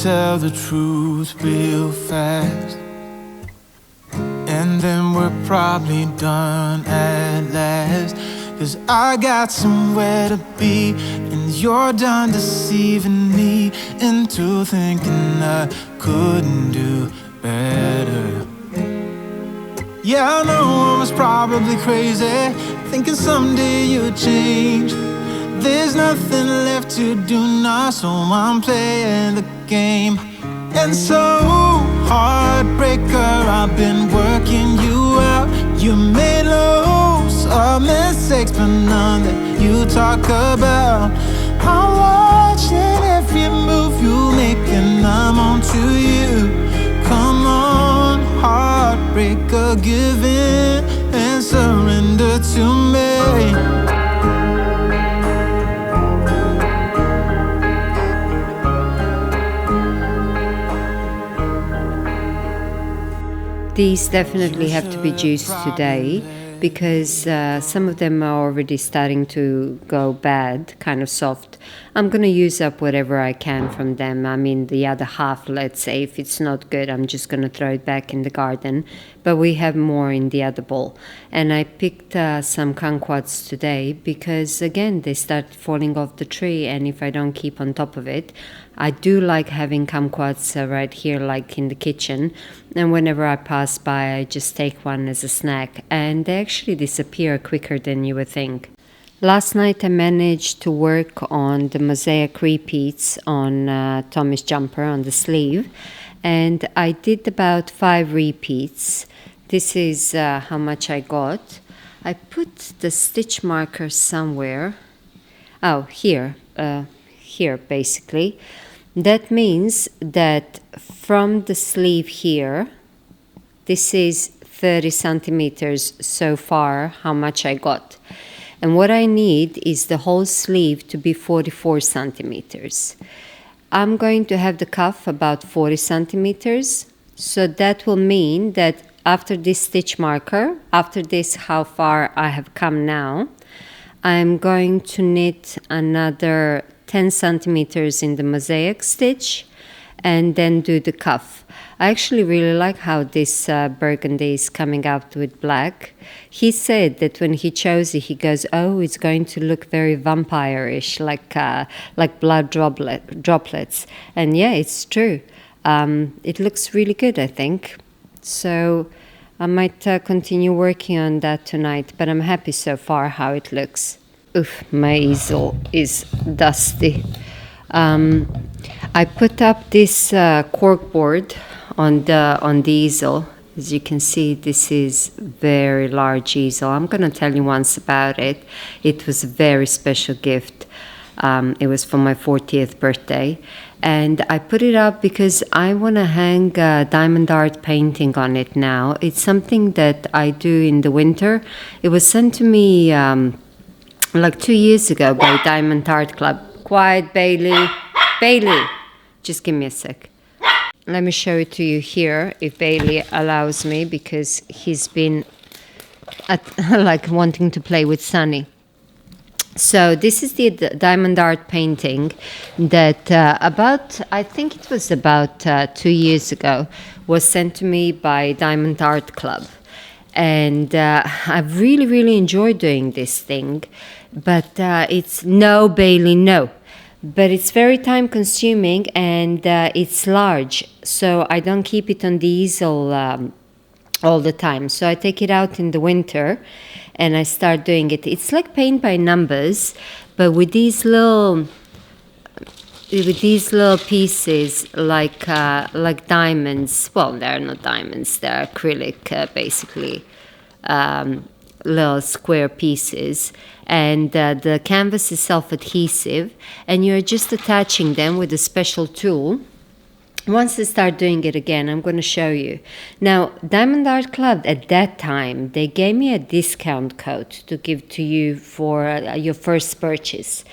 tell the truth real fast, and then we're probably done at last. 'Cause I got somewhere to be, and you're done deceiving me into thinking I couldn't do better. Yeah, I know I was probably crazy, thinking someday you'd change. There's nothing left to do now, so I'm playing the game. And so, heartbreaker, I've been working you out. You made loads of mistakes, but none that you talk about. I'm watching every move you make, and I'm on to you. Come on, heartbreaker, give in and surrender to me. These definitely have to be juiced today because some of them are already starting to go bad, kind of soft. I'm going to use up whatever I can from them. I mean, the other half, let's say, if it's not good, I'm just going to throw it back in the garden. But we have more in the other bowl. And I picked some kumquats today because, again, they start falling off the tree. And if I don't keep on top of it, I do like having kumquats right here, like in the kitchen. And whenever I pass by, I just take one as a snack. And they actually disappear quicker than you would think. Last night I managed to work on the mosaic repeats on Tommy's jumper, on the sleeve. And I did about 5 repeats. This is how much I got. I put the stitch marker somewhere. Oh, here. Here, basically. That means that from the sleeve here, this is 30 centimeters so far, how much I got. And what I need is the whole sleeve to be 44 centimeters. I'm going to have the cuff about 40 centimeters. So that will mean that after this stitch marker, after this how far I have come now, I'm going to knit another 10 centimeters in the mosaic stitch and then do the cuff. I actually really like how this burgundy is coming out with black. He said that when he chose it, he goes, oh, it's going to look very vampire-ish, like blood droplets. And yeah, it's true. It looks really good, I think. So I might continue working on that tonight, but I'm happy so far how it looks. Oof, my easel is dusty. I put up this cork board on the easel. As you can see, this is very large easel. I'm going to tell you once about it. It was a very special gift. It was for my 40th birthday. And I put it up because I want to hang diamond art painting on it now. It's something that I do in the winter. It was sent to me like 2 years ago by Diamond Art Club. Quiet, Bailey. Bailey, just give me a sec. Let me show it to you here, if Bailey allows me, because he's been like wanting to play with Sunny. So this is the diamond art painting that I think it was about 2 years ago, was sent to me by Diamond Art Club. And I've really, really enjoyed doing this thing. But it's, no, Bailey, no. But it's very time consuming and it's large. So I don't keep it on the easel all the time. So I take it out in the winter and I start doing it. It's like paint by numbers, but with these little pieces like diamonds. Well, they're not diamonds, they're acrylic basically. Little square pieces, and the canvas is self-adhesive, and you're just attaching them with a special tool. Once I start doing it again, I'm going to show you. Now, Diamond Art Club at that time, they gave me a discount code to give to you for your first purchase.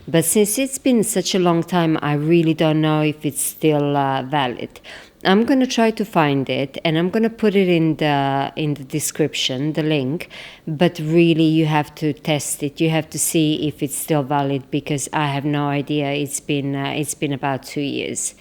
But since it's been such a long time, I really don't know if it's still valid. I'm going to try to find it, and I'm going to put it in the description, the link. But really, you have to test it. You have to see if it's still valid, because I have no idea. It's been about 2 years.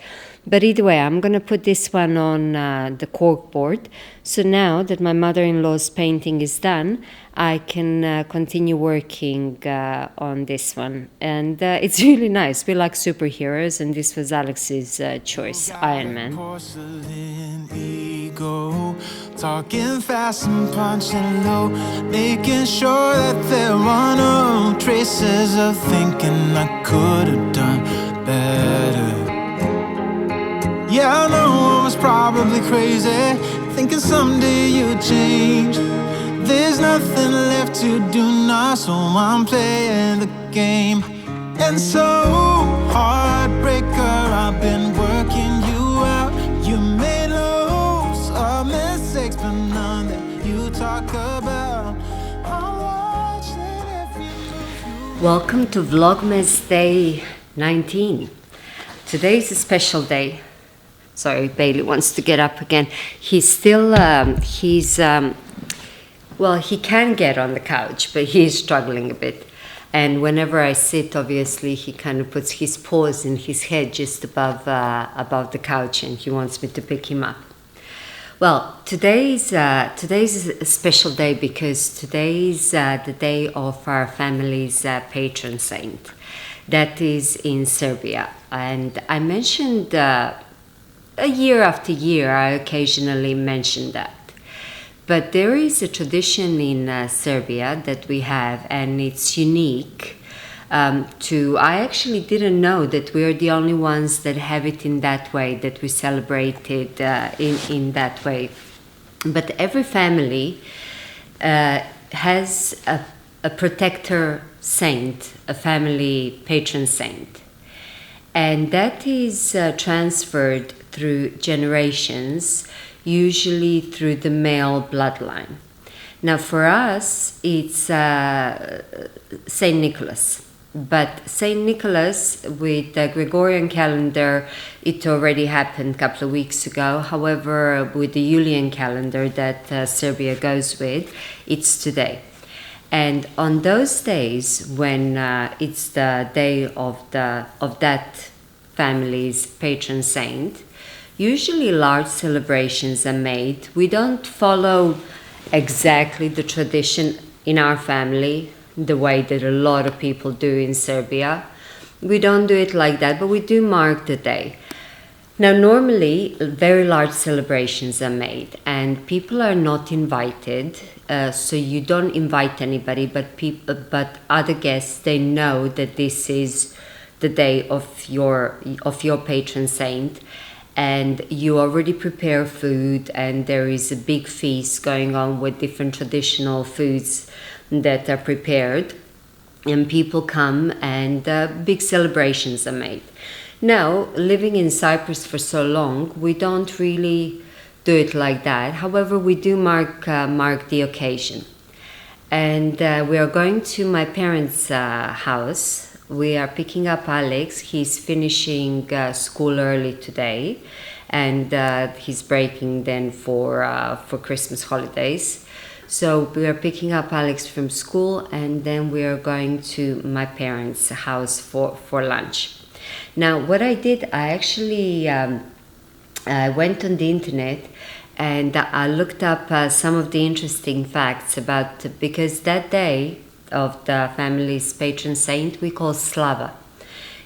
But either way, I'm going to put this one on the cork board. So now that my mother-in-law's painting is done, I can continue working on this one. And it's really nice. We like superheroes, and this was Alex's choice, Iron Man. Porcelain ego, talking fast and punching low, making sure that there are no traces of thinking I could have done better. Yeah, I know I was probably crazy, thinking someday you'd change. There's nothing left to do now, so I'm playing the game. And so, heartbreaker, I've been working you out. You made loads of mistakes, but none that you talk about. I'm watching every move you. Welcome to Vlogmas Day 19. Today's a special day. Sorry, Bailey wants to get up again. He's still, well, he can get on the couch, but he's struggling a bit. And whenever I sit, obviously, he kind of puts his paws in his head just above the couch, and he wants me to pick him up. Well, today's a special day because today's the day of our family's patron saint. That is in Serbia. And I mentioned, a year after year, I occasionally mention that. But there is a tradition in Serbia that we have, and it's unique. I actually didn't know that we are the only ones that have it in that way, that we celebrate it in that way. But every family has a protector saint, a family patron saint. And that is transferred through generations, usually through the male bloodline. Now for us, it's Saint Nicholas. But Saint Nicholas, with the Gregorian calendar, it already happened a couple of weeks ago. However, with the Julian calendar that Serbia goes with, it's today. And on those days, when it's the day of that family's patron saint, usually large celebrations are made. We don't follow exactly the tradition in our family, the way that a lot of people do in Serbia. We don't do it like that, but we do mark the day. Now, normally, very large celebrations are made, and people are not invited, so you don't invite anybody, but other guests, they know that this is the day of your patron saint, and you already prepare food, and there is a big feast going on with different traditional foods that are prepared, and people come, and big celebrations are made. Now, living in Cyprus for so long, we don't really do it like that. However, we do mark the occasion. And we are going to my parents' house. We are picking up Alex. He's finishing school early today, and he's breaking then for Christmas holidays. So we are picking up Alex from school, and then we are going to my parents' house for lunch. Now, what I did, I actually I went on the internet and I looked up some of the interesting facts about, because that day of the family's patron saint we call Slava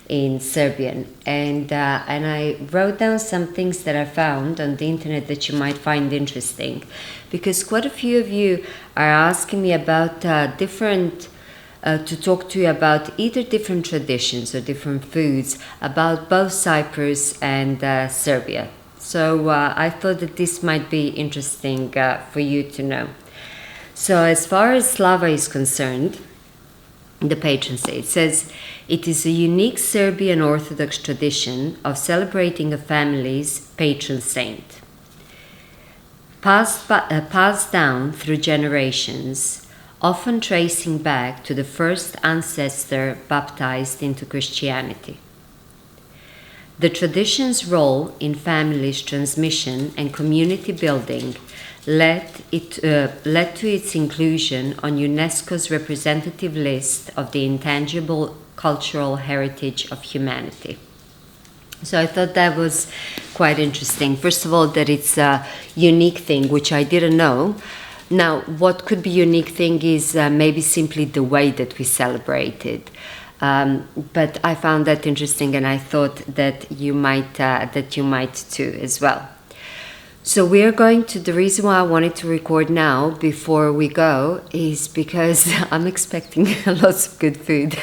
in Serbian, and I wrote down some things that I found on the internet that you might find interesting, because quite a few of you are asking me about to talk to you about either different traditions or different foods about both Cyprus and Serbia. So I thought that this might be interesting for you to know. So as far as Slava is concerned, the patron saint, it says, it is a unique Serbian Orthodox tradition of celebrating a family's patron saint. Passed down through generations, often tracing back to the first ancestor baptized into Christianity. The tradition's role in family's transmission and community building led to its inclusion on UNESCO's representative list of the intangible cultural heritage of humanity. So I thought that was quite interesting. First of all, that it's a unique thing, which I didn't know. Now, what could be unique thing is maybe simply the way that we celebrate it. But I found that interesting, and I thought that you might too as well. So we are going to, the reason why I wanted to record now before we go is because I'm expecting lots of good food,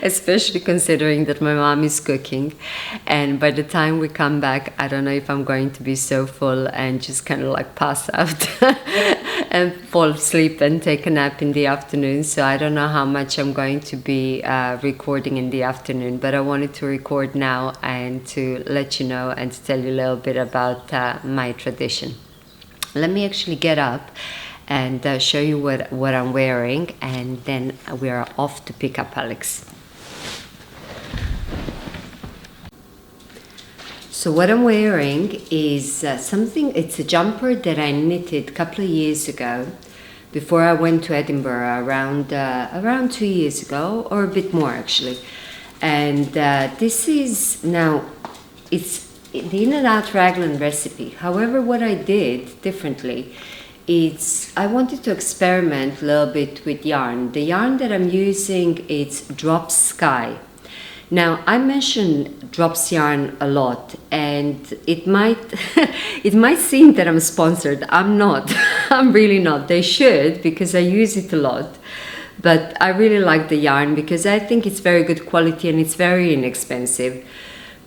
especially considering that my mom is cooking. And by the time we come back, I don't know if I'm going to be so full and just kind of like pass out and fall asleep and take a nap in the afternoon. So I don't know how much I'm going to be recording in the afternoon, but I wanted to record now and to let you know and to tell you a little bit about my tradition. Let me actually get up and show you what I'm wearing, and then we are off to pick up Alex. So what I'm wearing is something, it's a jumper that I knitted a couple of years ago before I went to Edinburgh, around 2 years ago, or a bit more actually. And this is now, it's the in and out raglan recipe. However, what I did differently is I wanted to experiment a little bit with yarn. The yarn that I'm using is Drops Sky. Now, I mention Drops yarn a lot, and it might it might seem that I'm sponsored. I'm not. I'm really not. They should, because I use it a lot. But I really like the yarn because I think it's very good quality and it's very inexpensive.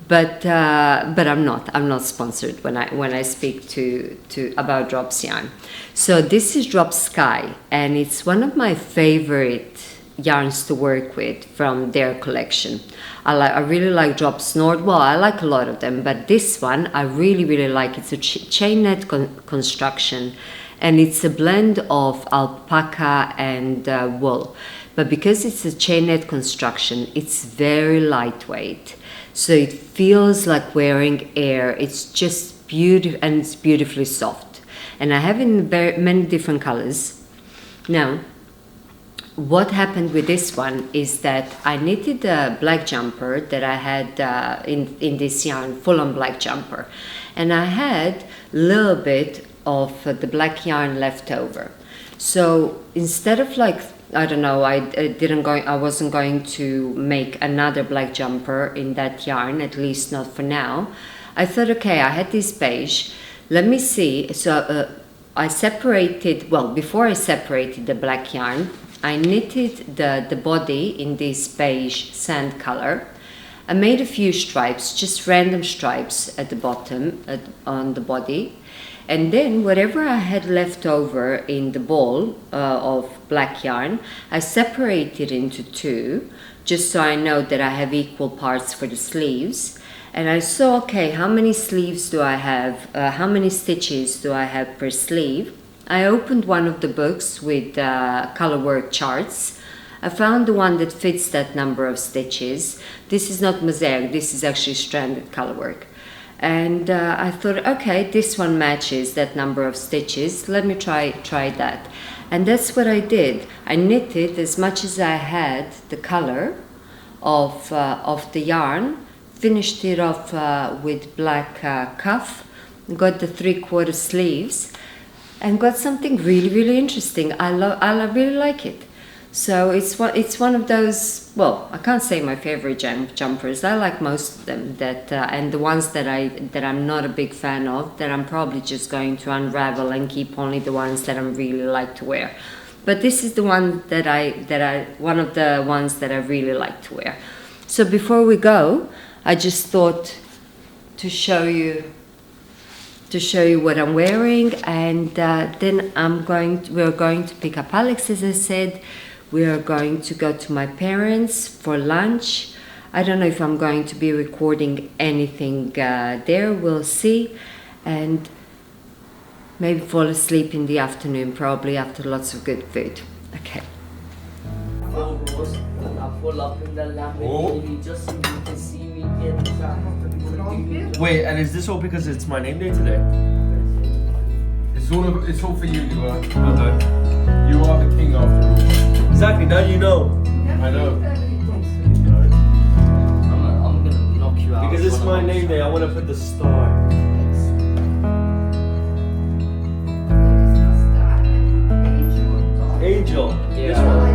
But I'm not sponsored when I speak to about Drops yarn. So this is Drops Sky, and it's one of my favorite yarns to work with from their collection. I really like Drops Nord. Well, I like a lot of them, but this one I really like. It's a chain net construction, and it's a blend of alpaca and wool. But because it's a chain net construction, it's very lightweight. So it feels like wearing air. It's just beautiful, and it's beautifully soft. And I have it in many different colors. Now, what happened with this one is that I knitted a black jumper that I had in this yarn, full-on black jumper. And I had a little bit of the black yarn left over. So instead of like, I don't know, I wasn't going to make another black jumper in that yarn, at least not for now. I thought, okay, I had this beige, let me see. So I separated, well, before I separated the black yarn, I knitted the body in this beige sand color. I made a few stripes, just random stripes at the bottom on the body. And then whatever I had left over in the ball of black yarn, I separated into two, just so I know that I have equal parts for the sleeves. And I saw, okay, how many sleeves do I have? How many stitches do I have per sleeve? I opened one of the books with color work charts. I found the one that fits that number of stitches. This is not mosaic, this is actually stranded color work. And I thought, okay, this one matches that number of stitches. Let me try that. And that's what I did. I knitted as much as I had the color of the yarn, finished it off with black cuff, got the 3/4 sleeves, and got something really interesting. I really like it. So it's one of those, well, I can't say my favorite jumpers. I like most of them, and the ones that I'm not a big fan of, that I'm probably just going to unravel and keep only the ones that I really like to wear. But this is the one one of the ones that I really like to wear. So before we go, I just thought to show you what I'm wearing, and then we're going to pick up Alex, as I said. We are going to go to my parents for lunch. I don't know if I'm going to be recording anything there, we'll see. And maybe fall asleep in the afternoon, probably after lots of good food. Okay. Wait, and is this all because it's my name day today? It's all for you, you are. Well done. You are the king after all. Exactly, now you know. I know. I'm gonna knock you out. Because it's my name day, I want to put the star. Angel. Yeah. This one.